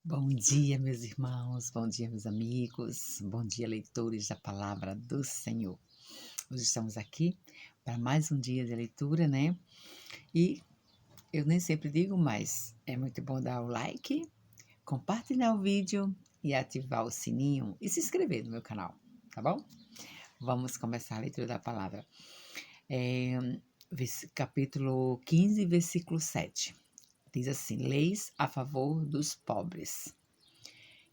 Bom dia, meus irmãos, bom dia, meus amigos, bom dia, leitores da Palavra do Senhor. Hoje estamos aqui para mais um dia de leitura, né? E eu nem sempre digo, mas é muito bom dar o like, compartilhar o vídeo e ativar o sininho e se inscrever no meu canal, tá bom? Vamos começar a leitura da palavra. Capítulo 15, versículo 7. Diz assim: Leis a favor dos pobres.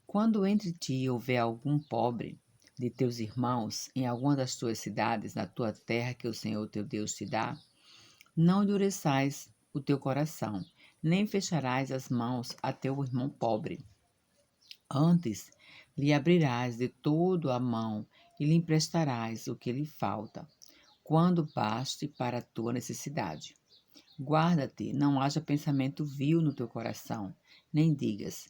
Quando entre ti houver algum pobre de teus irmãos em alguma das tuas cidades, na tua terra que o Senhor teu Deus te dá, não endureçais o teu coração, nem fecharás as mãos a teu irmão pobre. Antes, lhe abrirás de todo a mão e lhe emprestarás o que lhe falta, quando baste para a tua necessidade. Guarda-te, não haja pensamento vil no teu coração, nem digas: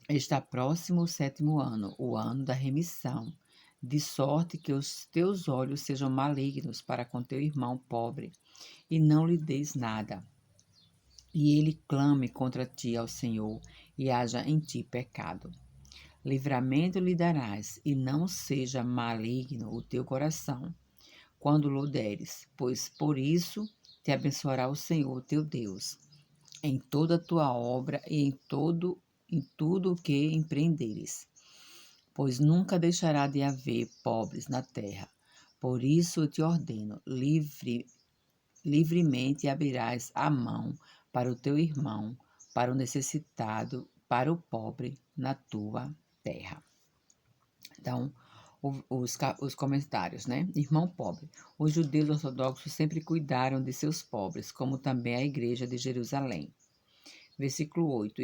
está próximo o 7º ano, o ano da remissão, de sorte que os teus olhos sejam malignos para com teu irmão pobre, e não lhe deis nada. E ele clame contra ti ao Senhor, e haja em ti pecado. Livramento lhe darás, e não seja maligno o teu coração, quando lhe deres, pois por isso te abençoará o Senhor teu Deus, em toda a tua obra e em tudo o que empreenderes, pois nunca deixará de haver pobres na terra. Por isso eu te ordeno, livremente abrirás a mão para o teu irmão, para o necessitado, para o pobre na tua terra. Então, os comentários, né? Irmão pobre. Os judeus ortodoxos sempre cuidaram de seus pobres, como também a igreja de Jerusalém. Versículo 8: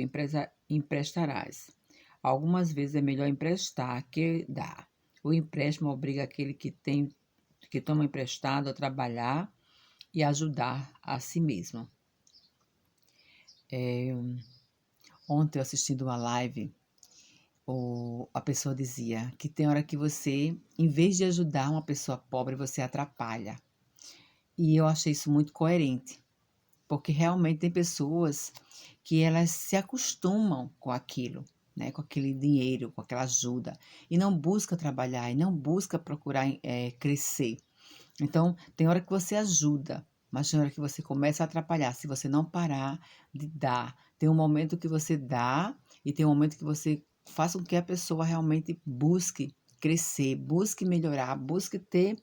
Emprestarás. Algumas vezes é melhor emprestar que dar. O empréstimo obriga aquele que toma emprestado a trabalhar e ajudar a si mesmo. Ontem, assistindo uma live, a pessoa dizia que tem hora que você, em vez de ajudar uma pessoa pobre, você atrapalha. E eu achei isso muito coerente, porque realmente tem pessoas que elas se acostumam com aquilo, né, com aquele dinheiro, com aquela ajuda, e não busca trabalhar, e não busca procurar crescer. Então, tem hora que você ajuda, mas tem hora que você começa a atrapalhar, se você não parar de dar. Tem um momento que você dá, e tem um momento que você faça com que a pessoa realmente busque crescer, busque melhorar, busque ter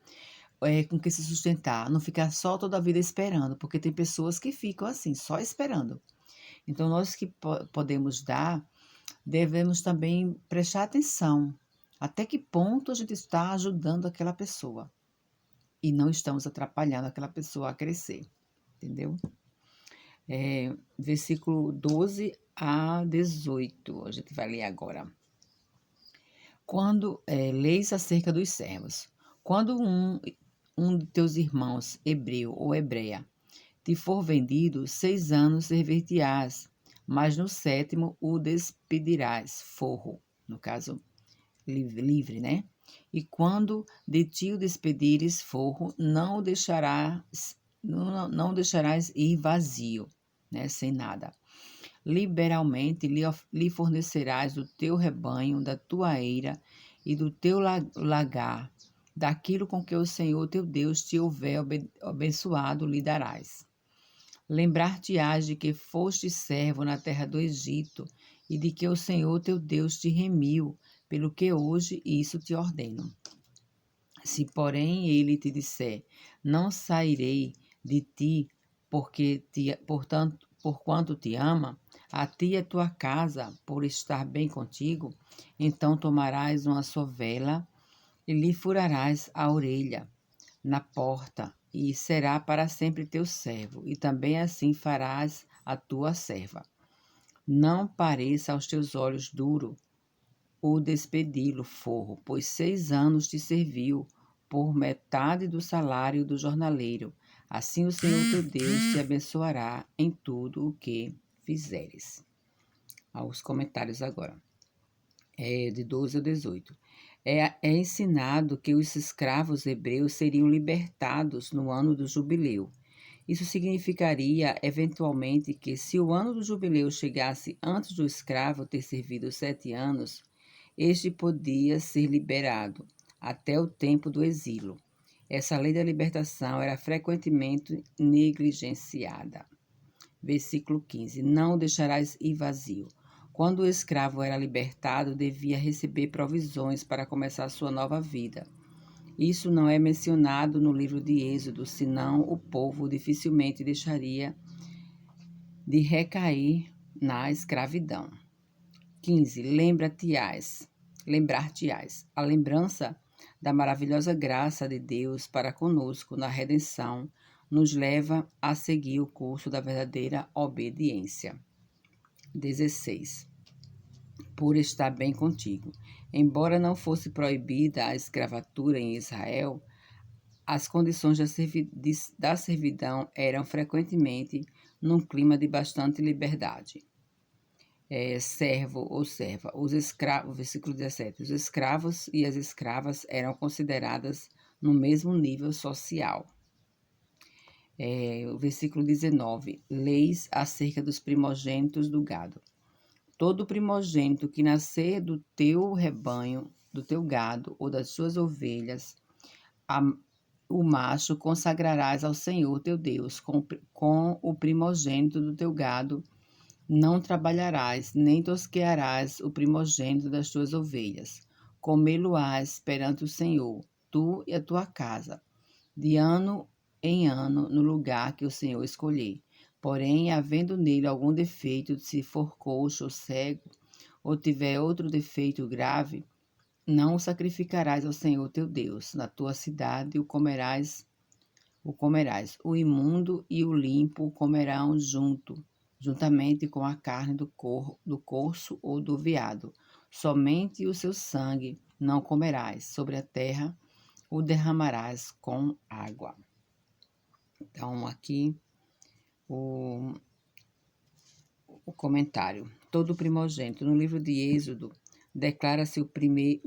com que se sustentar, não ficar só toda a vida esperando, porque tem pessoas que ficam assim, só esperando. Então, nós que podemos dar, devemos também prestar atenção até que ponto a gente está ajudando aquela pessoa e não estamos atrapalhando aquela pessoa a crescer, entendeu? Versículo 12 a 18, a gente vai ler agora. Leis acerca dos servos. Quando um de teus irmãos, hebreu ou hebreia, te for vendido, 6 anos servir-te-ás, mas no 7º o despedirás, forro, no caso, livre, né? E quando de ti o despedires, forro, não deixarás ir vazio, né? Sem nada. Liberalmente lhe fornecerás do teu rebanho, da tua eira e do teu lagar, daquilo com que o Senhor teu Deus te houver abençoado, lhe darás. Lembrar-te-ás de que foste servo na terra do Egito e de que o Senhor teu Deus te remiu, pelo que hoje isso te ordeno. Se, porém, ele te disser: não sairei de ti, porquanto te ama, a ti e a tua casa, por estar bem contigo, então tomarás uma sovela e lhe furarás a orelha na porta, e será para sempre teu servo, e também assim farás a tua serva. Não pareça aos teus olhos duro o despedi-lo, forro, pois 6 anos te serviu, por metade do salário do jornaleiro. Assim o Senhor teu Deus te abençoará em tudo o que fizeres. Aos comentários agora. De 12 a 18. É ensinado que os escravos hebreus seriam libertados no ano do jubileu Isso significaria, eventualmente, que se o ano do jubileu chegasse antes do escravo ter servido 7 anos, este podia ser liberado até o tempo do exílio. Essa lei da libertação era frequentemente negligenciada. Versículo 15: Não o deixarás ir vazio. Quando o escravo era libertado, devia receber provisões para começar sua nova vida. Isso não é mencionado no livro de Êxodo, senão o povo dificilmente deixaria de recair na escravidão. 15. Lembrar-te-ás. A lembrança da maravilhosa graça de Deus para conosco na redenção nos leva a seguir o curso da verdadeira obediência. 16. Por estar bem contigo. Embora não fosse proibida a escravatura em Israel, as condições da servidão eram frequentemente num clima de bastante liberdade. Servo ou serva. Versículo 17. Os escravos e as escravas eram consideradas no mesmo nível social. O versículo 19. Leis acerca dos primogênitos do gado. Todo primogênito que nascer do teu rebanho, do teu gado ou das suas ovelhas, o macho consagrarás ao Senhor teu Deus. Com o primogênito do teu gado não trabalharás, nem tosquearás o primogênito das tuas ovelhas. Comê-lo-ás perante o Senhor, tu e a tua casa, de ano em ano, no lugar que o Senhor escolher. Porém, havendo nele algum defeito, se for coxo ou cego, ou tiver outro defeito grave, não o sacrificarás ao Senhor teu Deus. Na tua cidade o comerás. O imundo e o limpo o comerão juntamente com a carne do corço ou do veado. Somente o seu sangue não comerás. Sobre a terra o derramarás com água. Então, aqui o comentário. Todo primogênito. No livro de Êxodo, declara-se o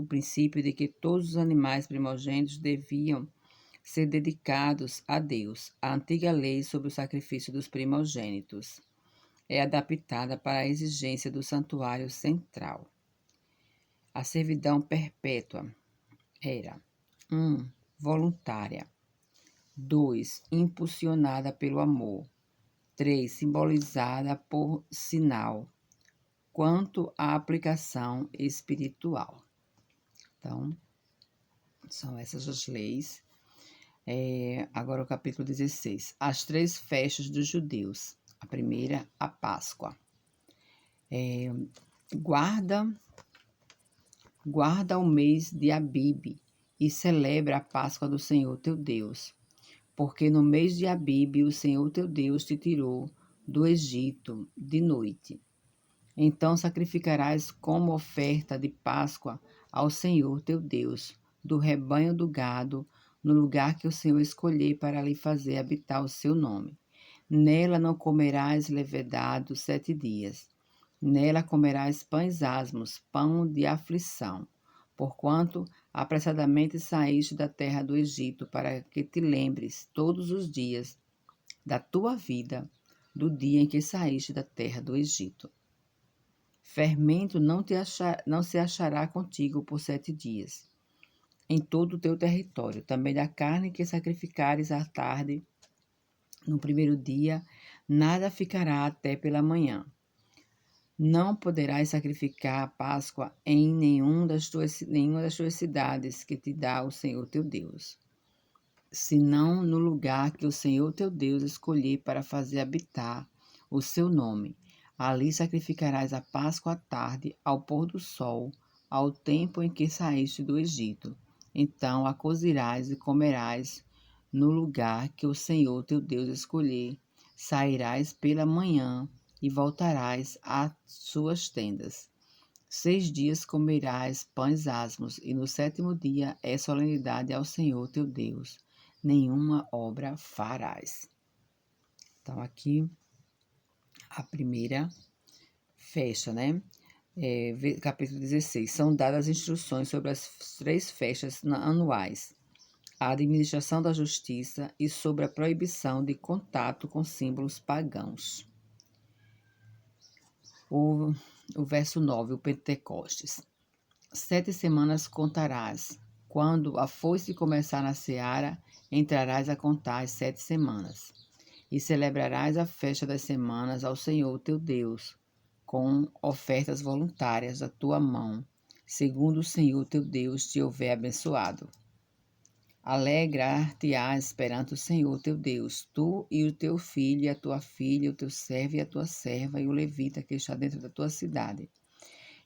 princípio de que todos os animais primogênitos deviam ser dedicados a Deus. A antiga lei sobre o sacrifício dos primogênitos é adaptada para a exigência do santuário central. A servidão perpétua era 1. Voluntária. 2. Impulsionada pelo amor. 3. Simbolizada por sinal. Quanto à aplicação espiritual. Então, são essas as leis. Agora o capítulo 16. As 3 festas dos judeus. A primeira, a Páscoa. Guarda o mês de Abibe e celebra a Páscoa do Senhor teu Deus. Porque no mês de Abibe o Senhor teu Deus te tirou do Egito de noite. Então sacrificarás como oferta de Páscoa ao Senhor teu Deus, do rebanho do gado, no lugar que o Senhor escolher para lhe fazer habitar o seu nome. Nela não comerás levedado 7 dias. Nela comerás pães asmos, pão de aflição, porquanto apressadamente saíste da terra do Egito, para que te lembres todos os dias da tua vida, do dia em que saíste da terra do Egito. Fermento não se achará contigo por 7 dias, em todo o teu território. Também da carne que sacrificares à tarde, no primeiro dia, nada ficará até pela manhã. Não poderás sacrificar a Páscoa em nenhuma das tuas cidades que te dá o Senhor teu Deus, senão no lugar que o Senhor teu Deus escolher para fazer habitar o seu nome. Ali sacrificarás a Páscoa à tarde, ao pôr do sol, ao tempo em que saíste do Egito. Então a cozirás e comerás no lugar que o Senhor teu Deus escolher. Sairás pela manhã e voltarás às suas tendas. 6 dias comerás pães asmos, e no 7º dia é solenidade ao Senhor teu Deus. Nenhuma obra farás. Então, aqui a primeira festa, né? Capítulo 16. São dadas instruções sobre as 3 festas anuais. a administração da justiça e sobre a proibição de contato com símbolos pagãos. O verso 9, o Pentecostes. 7 semanas contarás. Quando a foice começar na seara, entrarás a contar as 7 semanas. E celebrarás a festa das semanas ao Senhor teu Deus, com ofertas voluntárias da tua mão, segundo o Senhor teu Deus te houver abençoado. Alegrar-te-ás perante o Senhor teu Deus, tu e o teu filho e a tua filha, o teu servo e a tua serva, e o levita que está dentro da tua cidade,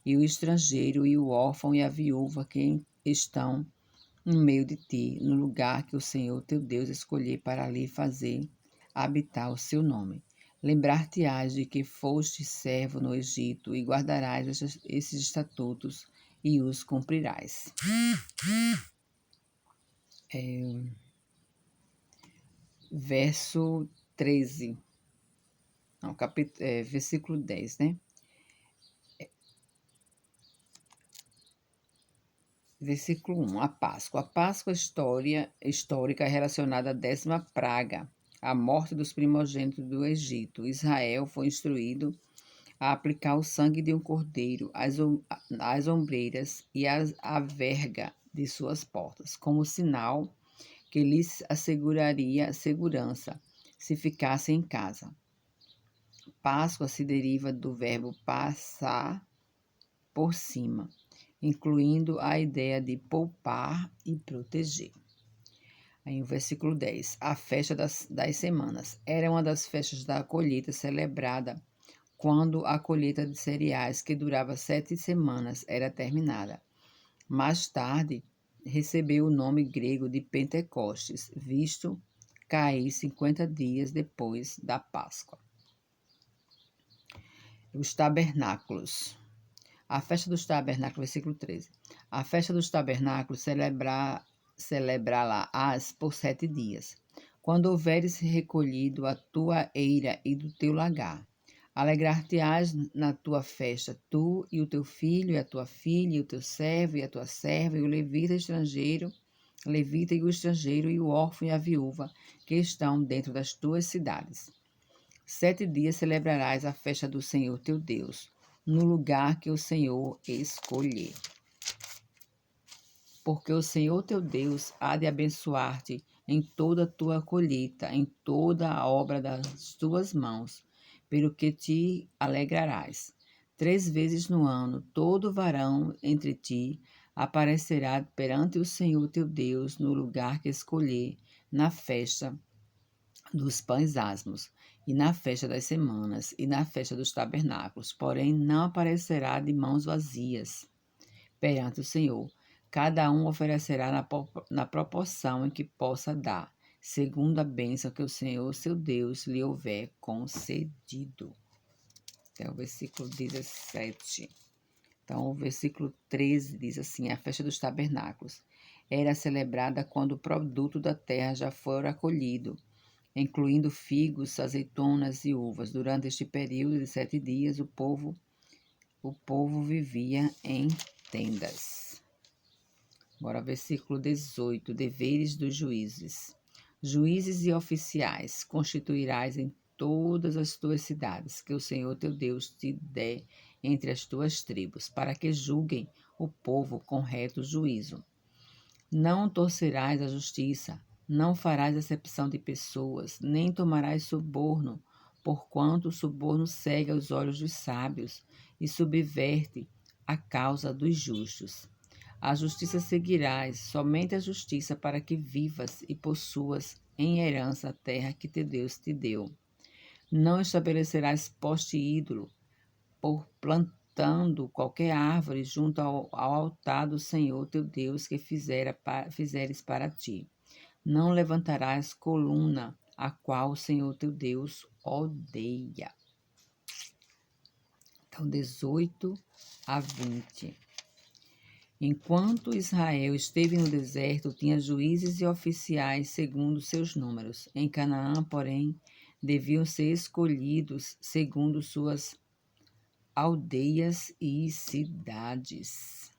e o estrangeiro e o órfão e a viúva que estão no meio de ti, no lugar que o Senhor teu Deus escolher para ali fazer habitar o seu nome. Lembrar-te-ás de que foste servo no Egito e guardarás esses estatutos e os cumprirás. Verso 13. Não, versículo 10, né? Versículo 1. A Páscoa. A Páscoa histórica é relacionada à 10ª praga, a morte dos primogênitos do Egito. Israel foi instruído a aplicar o sangue de um cordeiro às ombreiras e à verga de suas portas, como sinal que lhes asseguraria segurança se ficassem em casa. Páscoa se deriva do verbo passar por cima, incluindo a ideia de poupar e proteger. Aí o versículo 10. A festa das semanas. Era uma das festas da colheita celebrada quando a colheita de cereais, que durava 7 semanas, era terminada. Mais tarde, recebeu o nome grego de Pentecostes, visto cair 50 dias depois da Páscoa. Os tabernáculos. A festa dos tabernáculos, versículo 13. A festa dos tabernáculos celebrá-la-ás por 7 dias. Quando houveres recolhido a tua eira e do teu lagar, alegrar-te-ás na tua festa, tu e o teu filho e a tua filha, e o teu servo e a tua serva, e o levita e o estrangeiro, e o órfão e a viúva, que estão dentro das tuas cidades. 7 dias celebrarás a festa do Senhor teu Deus, no lugar que o Senhor escolher. Porque o Senhor teu Deus há de abençoar-te em toda a tua colheita, em toda a obra das tuas mãos, pelo que te alegrarás. 3 vezes no ano, todo varão entre ti aparecerá perante o Senhor teu Deus no lugar que escolher, na festa dos pães asmos, e na festa das semanas, e na festa dos tabernáculos, porém não aparecerá de mãos vazias perante o Senhor. Cada um oferecerá na proporção em que possa dar, segundo a bênção que o Senhor, seu Deus, lhe houver concedido. Até o versículo 17. Então, o versículo 13 diz assim: a festa dos tabernáculos era celebrada quando o produto da terra já fora colhido, incluindo figos, azeitonas e uvas. Durante este período de 7 dias, o povo vivia em tendas. Agora, versículo 18. Deveres dos juízes. Juízes e oficiais constituirás em todas as tuas cidades, que o Senhor teu Deus te dê entre as tuas tribos, para que julguem o povo com reto juízo. Não torcerás a justiça, não farás acepção de pessoas, nem tomarás suborno, porquanto o suborno cega os olhos dos sábios e subverte a causa dos justos. A justiça seguirás, somente a justiça, para que vivas e possuas em herança a terra que teu Deus te deu. Não estabelecerás poste ídolo, por plantando qualquer árvore junto ao altar do Senhor teu Deus que fizeres para ti. Não levantarás coluna, a qual o Senhor teu Deus odeia. Então, 18 a 20. Enquanto Israel esteve no deserto, tinha juízes e oficiais segundo seus números. Em Canaã, porém, deviam ser escolhidos segundo suas aldeias e cidades.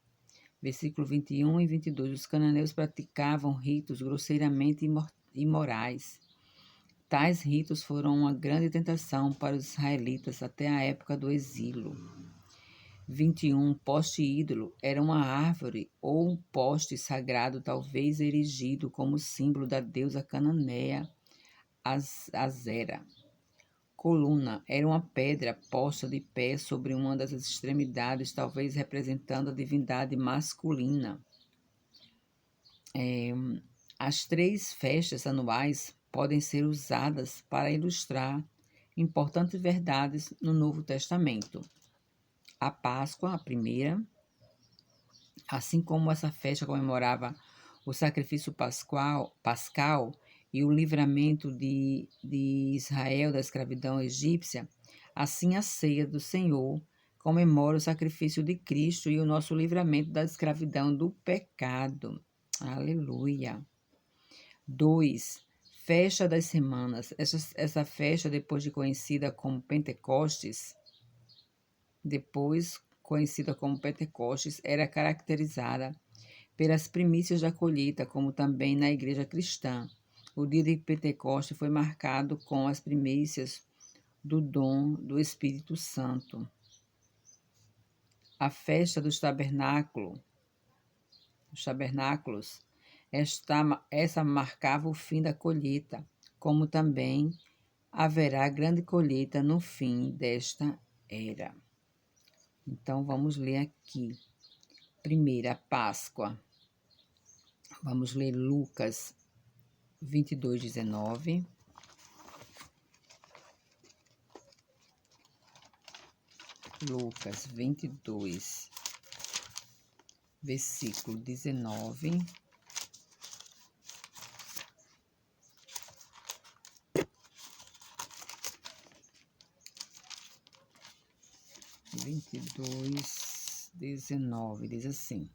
Versículo 21 e 22. Os cananeus praticavam ritos grosseiramente imorais. Tais ritos foram uma grande tentação para os israelitas até a época do exílio. 21. Poste ídolo era uma árvore ou um poste sagrado, talvez erigido como símbolo da deusa cananeia Azera. Coluna era uma pedra posta de pé sobre uma das extremidades, talvez representando a divindade masculina. As 3 festas anuais podem ser usadas para ilustrar importantes verdades no Novo Testamento. A Páscoa, a primeira, assim como essa festa comemorava o sacrifício pascal e o livramento de Israel da escravidão egípcia, assim a ceia do Senhor comemora o sacrifício de Cristo e o nosso livramento da escravidão do pecado. Aleluia! 2. Festa das Semanas. Essa festa, depois conhecida como Pentecostes, era caracterizada pelas primícias da colheita, como também na igreja cristã. O dia de Pentecostes foi marcado com as primícias do dom do Espírito Santo. A festa dos tabernáculos, essa marcava o fim da colheita, como também haverá grande colheita no fim desta era. Então, vamos ler aqui. Primeira, Páscoa. Vamos ler Lucas 22, 19. Lucas 22, versículo 19. Diz assim: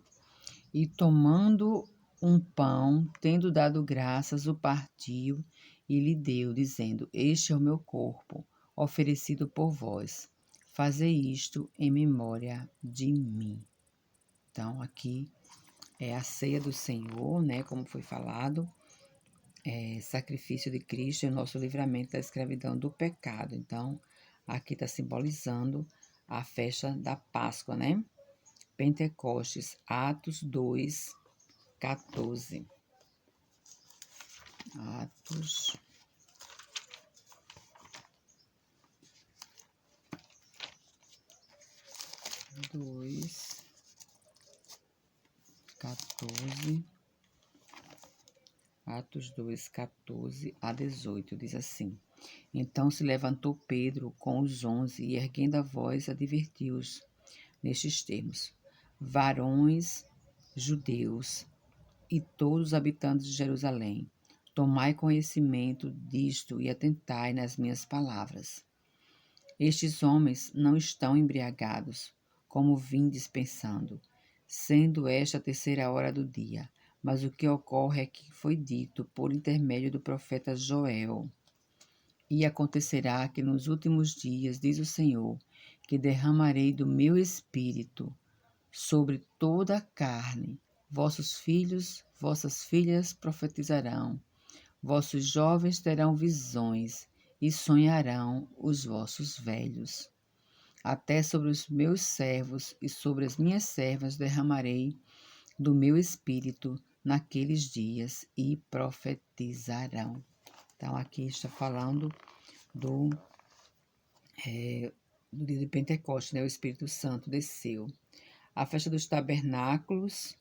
E tomando um pão, tendo dado graças, o partiu e lhe deu, dizendo: Este é o meu corpo, oferecido por vós. Fazei isto em memória de mim. Então, aqui é a ceia do Senhor, né? Como foi falado, sacrifício de Cristo e o nosso livramento da escravidão do pecado. Então, aqui está simbolizando a festa da Páscoa, né? Pentecostes, Atos 2, 14. Atos 2, 14. Atos 2, 14 a 18, diz assim: Então se levantou Pedro com os 11 e, erguendo a voz, advertiu-os nestes termos: Varões judeus e todos os habitantes de Jerusalém, tomai conhecimento disto e atentai nas minhas palavras. Estes homens não estão embriagados, como vindes pensando, sendo esta a 3ª hora do dia. Mas o que ocorre é que foi dito por intermédio do profeta Joel. E acontecerá que nos últimos dias, diz o Senhor, que derramarei do meu espírito sobre toda a carne. Vossos filhos, vossas filhas profetizarão, vossos jovens terão visões e sonharão os vossos velhos. Até sobre os meus servos e sobre as minhas servas derramarei do meu espírito naqueles dias e profetizarão. Então, aqui está falando do dia de Pentecostes, né? O Espírito Santo desceu. A festa dos tabernáculos,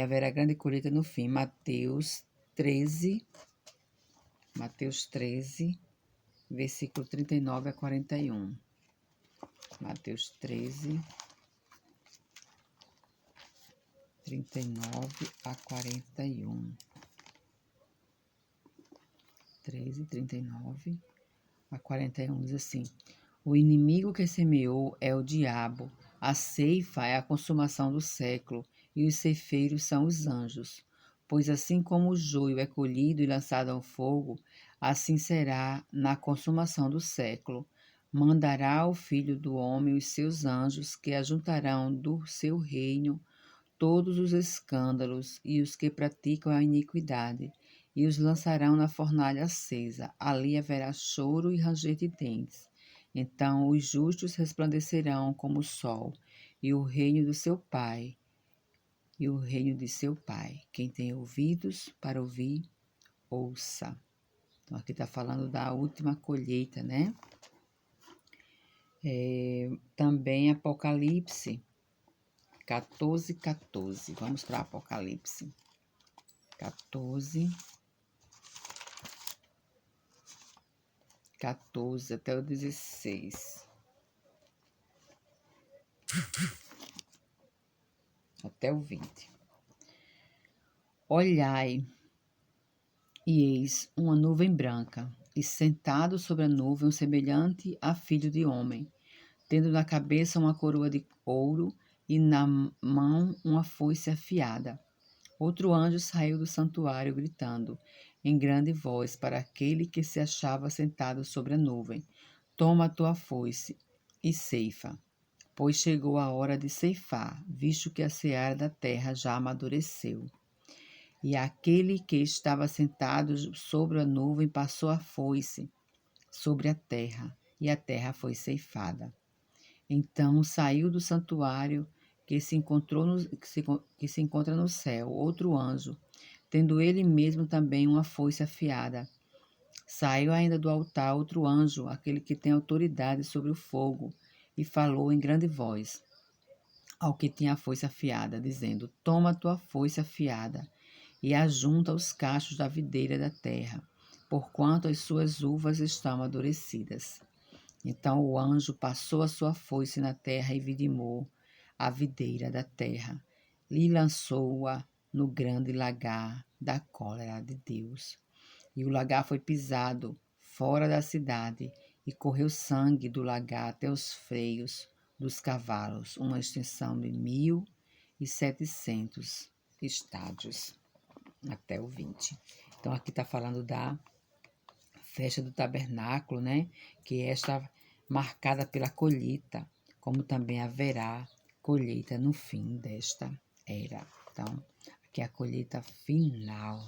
haverá grande colheita no fim. Mateus 13, versículo 39 a 41. Mateus 13, 39 a 41. 13, 39 a 41 diz assim: O inimigo que semeou é o diabo, a ceifa é a consumação do século, e os ceifeiros são os anjos. Pois assim como o joio é colhido e lançado ao fogo, assim será na consumação do século. Mandará o Filho do Homem os seus anjos, que ajuntarão do seu reino todos os escândalos e os que praticam a iniquidade, e os lançarão na fornalha acesa. Ali haverá choro e ranger de dentes. Então os justos resplandecerão como o sol, e o reino do seu Pai, e o reino de seu Pai. Quem tem ouvidos para ouvir, ouça. Então aqui está falando da última colheita, né? Também Apocalipse 14:14. Vamos para Apocalipse 14 até o 16. Até o 20. Olhai, e eis uma nuvem branca, e sentado sobre a nuvem um semelhante a filho de homem, tendo na cabeça uma coroa de ouro e na mão uma foice afiada. Outro anjo saiu do santuário gritando em grande voz para aquele que se achava sentado sobre a nuvem: Toma a tua foice e ceifa, pois chegou a hora de ceifar, visto que a seara da terra já amadureceu. E aquele que estava sentado sobre a nuvem passou a foice sobre a terra, e a terra foi ceifada. Então saiu do santuário que se encontra no céu outro anjo, tendo ele mesmo também uma foice afiada. Saiu ainda do altar outro anjo, aquele que tem autoridade sobre o fogo, e falou em grande voz ao que tinha a foice afiada, dizendo: Toma a tua foice afiada e ajunta os cachos da videira da terra, porquanto as suas uvas estão amadurecidas. Então o anjo passou a sua foice na terra e vidimou a videira da terra, e lançou-a no grande lagar da cólera de Deus. E o lagar foi pisado fora da cidade, e correu sangue do lagar até os freios dos cavalos, uma extensão de 1.700 estádios, até o 20. Então aqui está falando da festa do tabernáculo, né? Que está marcada pela colheita, como também haverá colheita no fim desta era. Então, aqui é a colheita final.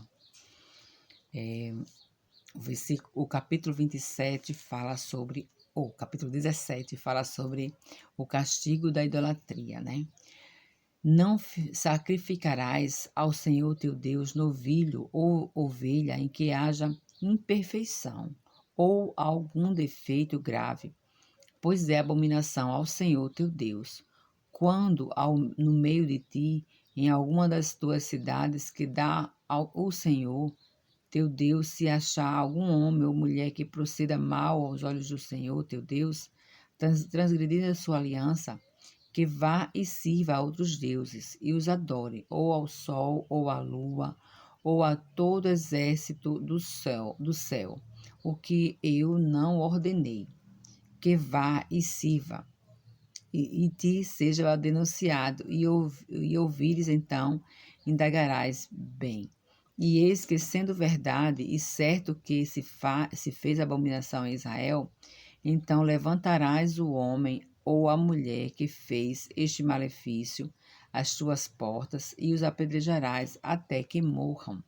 O capítulo 27 fala sobre, o capítulo 17 fala sobre o castigo da idolatria, né? Não sacrificarás ao Senhor teu Deus novilho ou ovelha em que haja imperfeição ou algum defeito grave, pois é abominação ao Senhor teu Deus. Quando no meio de ti, em alguma das tuas cidades que dá ao Senhor teu Deus, se achar algum homem ou mulher que proceda mal aos olhos do Senhor teu Deus, transgredindo a sua aliança, que vá e sirva a outros deuses e os adore, ou ao sol, ou à lua, ou a todo exército do céu, o que eu não ordenei, que vá e sirva, e te seja denunciado, e ouvires, então indagarás bem. E eis que, sendo verdade e certo que se fez abominação em Israel, então levantarás o homem ou a mulher que fez este malefício às suas portas e os apedrejarás até que morram,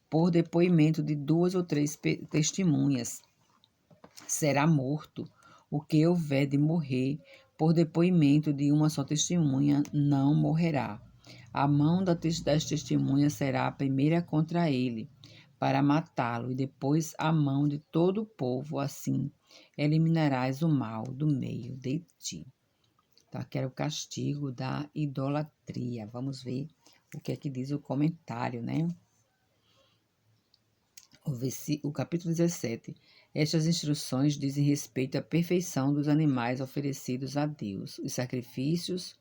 por depoimento de 2 ou 3 testemunhas. Será morto o que houver de morrer, por depoimento de uma só testemunha não morrerá. A mão das testemunhas será a primeira contra ele, para matá-lo, e depois a mão de todo o povo, assim eliminarás o mal do meio de ti. Então, aqui era o castigo da idolatria. Vamos ver o que é que diz o comentário, né? O capítulo 17. Estas instruções dizem respeito à perfeição dos animais oferecidos a Deus. Os sacrifícios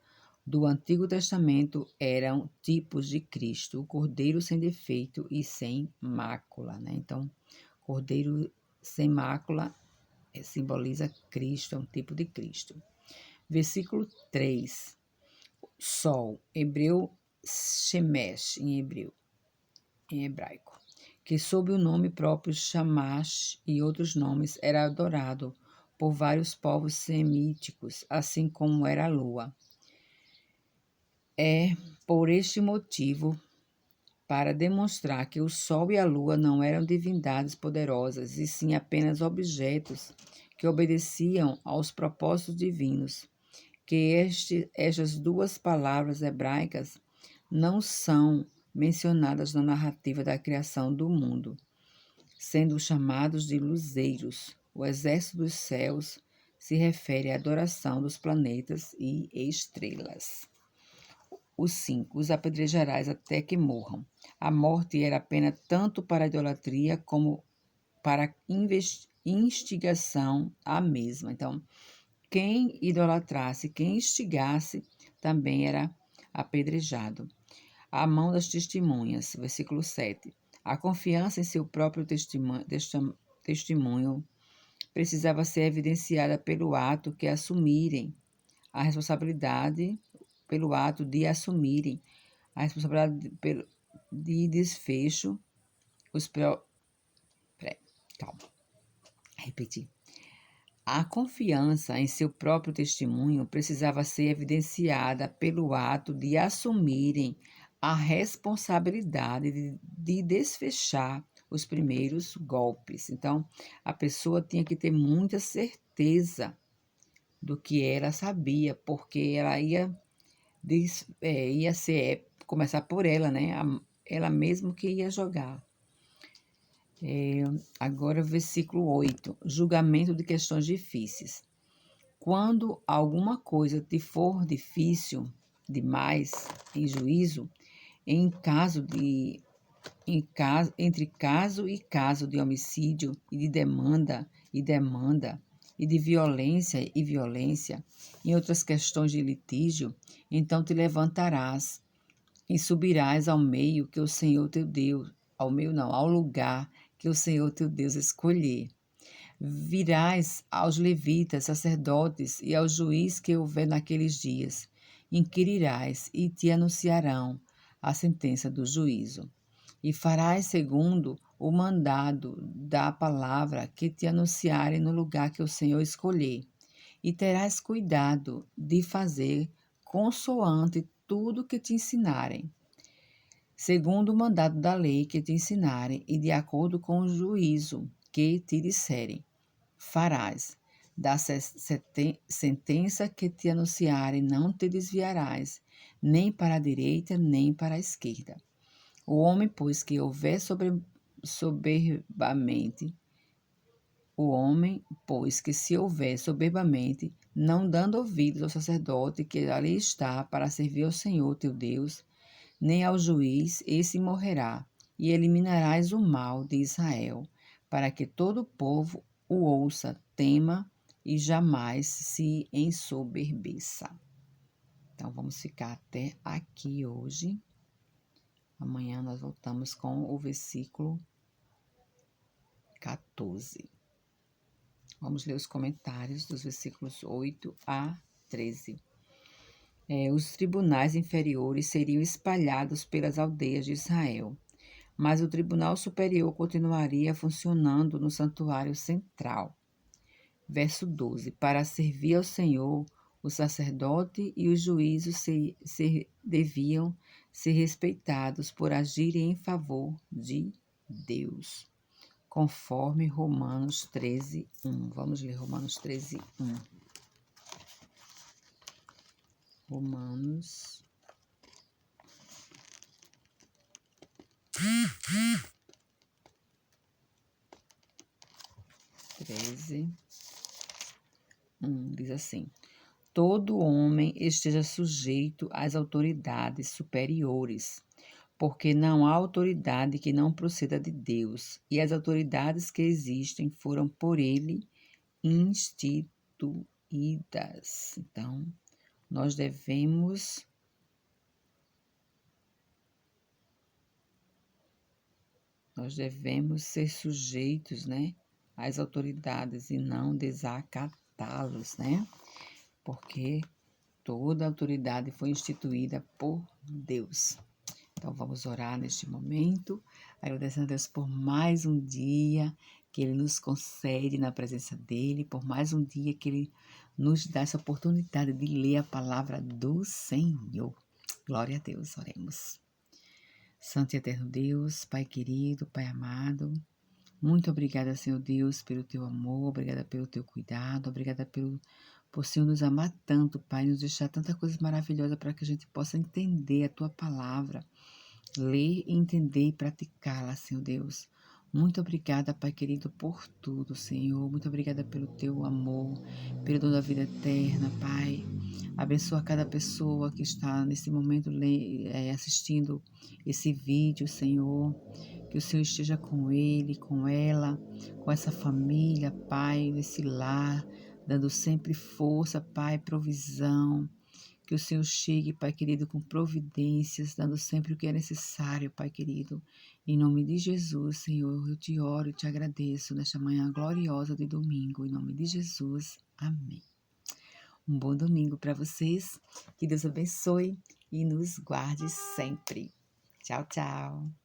do Antigo Testamento eram tipos de Cristo, o cordeiro sem defeito e sem mácula, né? Então, cordeiro sem mácula simboliza Cristo, é um tipo de Cristo. Versículo 3. Sol, hebreu Shemesh, em hebraico, que sob o nome próprio Shamash e outros nomes era adorado por vários povos semíticos, assim como era a lua. É Por este motivo, para demonstrar que o Sol e a Lua não eram divindades poderosas, e sim apenas objetos que obedeciam aos propósitos divinos, que estas duas palavras hebraicas não são mencionadas na narrativa da criação do mundo, sendo chamados de luzeiros. O exército dos céus se refere à adoração dos planetas e estrelas. Os 5. Os apedrejarás até que morram. A morte era pena tanto para a idolatria como para a instigação à mesma. Então, quem idolatrasse, quem instigasse, também era apedrejado. A mão das testemunhas, versículo 7. A confiança em seu próprio testemunho precisava ser evidenciada pelo ato que assumirem a responsabilidade, pelo ato de assumirem a responsabilidade de desfecho, os calma, repetir. A confiança em seu próprio testemunho precisava ser evidenciada pelo ato de assumirem a responsabilidade de desfechar os primeiros golpes. Então, a pessoa tinha que ter muita certeza do que ela sabia, porque ela ia começar por ela, né? Ela mesma que ia jogar. Agora, versículo 8. Julgamento de questões difíceis. Quando alguma coisa te for difícil demais em juízo, entre caso e caso de homicídio e de demanda, e de violência e violência, em outras questões de litígio, então te levantarás e subirás ao meio que o Senhor teu Deus, ao lugar que o Senhor teu Deus escolher. Virás aos levitas, sacerdotes e ao juiz que houver naqueles dias. Inquirirás e te anunciarão a sentença do juízo. E farás segundo o mandado da palavra que te anunciarem no lugar que o Senhor escolher. E terás cuidado de fazer consoante tudo que te ensinarem, segundo o mandado da lei que te ensinarem, e de acordo com o juízo que te disserem, farás. Da sentença que te anunciarem, não te desviarás, nem para a direita, nem para a esquerda. O homem, pois, que houver soberbamente, se houver soberbamente, não dando ouvidos ao sacerdote que ali está para servir ao Senhor teu Deus, nem ao juiz, esse morrerá, e eliminarás o mal de Israel, para que todo o povo o ouça, tema e jamais se ensoberbeça. Então, vamos ficar até aqui hoje. Amanhã nós voltamos com o versículo 14. Vamos ler os comentários dos versículos 8 a 13. Os tribunais inferiores seriam espalhados pelas aldeias de Israel, mas o tribunal superior continuaria funcionando no santuário central. Verso 12. Para servir ao Senhor, o sacerdote e os juízos deviam ser respeitados por agirem em favor de Deus, conforme Romanos 13, 1. Vamos ler Romanos 13, 1. Romanos 13, 1 diz assim: todo homem esteja sujeito às autoridades superiores, porque não há autoridade que não proceda de Deus, e as autoridades que existem foram por ele instituídas. Então, nós devemos ser sujeitos, né, às autoridades e não desacatá-los, né? Porque toda autoridade foi instituída por Deus. Então, vamos orar neste momento, agradecendo a Deus por mais um dia que Ele nos concede na presença dEle, por mais um dia que Ele nos dá essa oportunidade de ler a palavra do Senhor. Glória a Deus, oremos. Santo e eterno Deus, Pai querido, Pai amado, muito obrigada, Senhor Deus, pelo teu amor, obrigada pelo teu cuidado, obrigada por Senhor nos amar tanto, Pai, nos deixar tanta coisa maravilhosa para que a gente possa entender a tua palavra, ler, entender e praticá-la, Senhor Deus. Muito obrigada, Pai querido, por tudo, Senhor. Muito obrigada pelo teu amor, pelo dom da vida eterna, Pai. Abençoa cada pessoa que está nesse momento assistindo esse vídeo, Senhor. Que o Senhor esteja com ele, com ela, com essa família, Pai, nesse lar, dando sempre força, Pai, provisão. Que o Senhor chegue, Pai querido, com providências, dando sempre o que é necessário, Pai querido. Em nome de Jesus, Senhor, eu te oro e te agradeço nesta manhã gloriosa de domingo. Em nome de Jesus, amém. Um bom domingo para vocês. Que Deus abençoe e nos guarde sempre. Tchau, tchau.